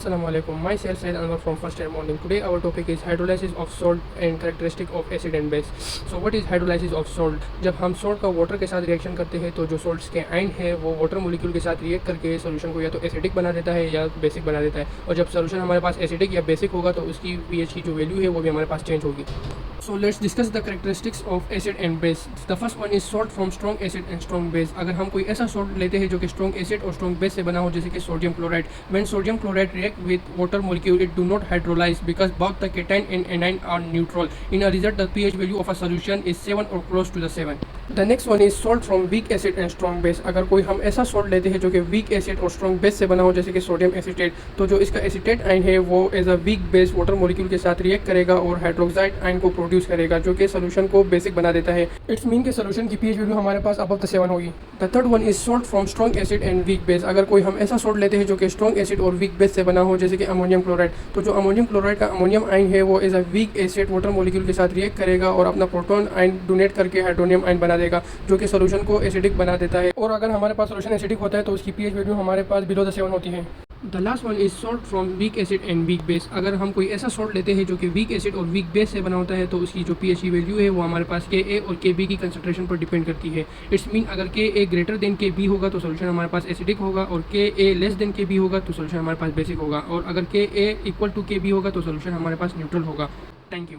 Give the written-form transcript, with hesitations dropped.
Assalamualaikum. Myself Said Anwar from First Year Morning. Today our topic is hydrolysis of salt and characteristic of acid and base. So what is hydrolysis of salt? जब हम salt का water के साथ reaction करते हैं तो जो salts के आयन है वो water molecule के साथ रिएक्ट करके solution को या तो acidic बना देता है या basic बना देता है, और जब solution हमारे पास acidic या basic होगा तो उसकी pH की जो वैल्यू है वो भी हमारे पास चेंज होगी. So let's discuss the characteristics of acid and base. The first one is salt from strong acid and strong base. अगर हम कोई ऐसा salt लेते हैं जो कि strong acid और strong base से बना हो, जैसे कि sodium chloride. When sodium chloride react with water molecule, it do not hydrolyze because both the cation and anion are neutral. In a result, the pH value of a solution is 7 or close to the 7. The next one is salt from weak acid and strong base. अगर कोई हम ऐसा salt लेते हैं जो कि weak acid और strong base से बना हो, जैसे कि sodium acetate, तो जो इसका acetate आयन है वो as a weak base water molecule के साथ रिएक्ट करेगा और हाइड्रोक्साइड आयन को प्रोड्यूस करेगा जो कि सोल्यूशन को बेसिक बना देता है. इट्स मीन के सोल्यूशन की pH वैल्यू हमारे पास अबव द 7 होगी. The third one is salt from strong acid and weak base. अगर कोई हम ऐसा सॉल्ट लेते हैं जो कि स्ट्रॉन्ग एसिड और वीक बेस से बना हो, जैसे कि अमोनियम क्लोराइड, तो जो अमोनियम क्लोराइड का अमोनियम आयन है वो as a weak acid water molecule के साथ रिएक्ट करेगा और अपना प्रोटॉन आयन डोनेट करके हाइड्रोनियम आयन बना देगा जो कि सोल्यूशन को एसिडिक बना देता है. और अगर हमारे पास सोल्यूशन एसिडिक होता है तो उसकी pH वैल्यू हमारे पास बिलो द 7 होती है. The last one is salt from weak acid and weak base. अगर हम कोई ऐसा सॉल्ट लेते हैं जो कि वीक एसिड और वीक बेस से बना होता है तो उसकी जो pH की वैल्यू है वो हमारे पास Ka और Kb की कंसंट्रेशन पर डिपेंड करती है. इट्स मीन अगर Ka ग्रेटर देन Kb होगा तो सोल्यूशन हमारे पास एसिडिक होगा, और Ka लेस देन Kb होगा तो सोल्यूशन हमारे पास बेसिक होगा, और अगर Ka इक्वल टू Kb होगा तो सोल्यूशन हमारे पास न्यूट्रल होगा. Thank you.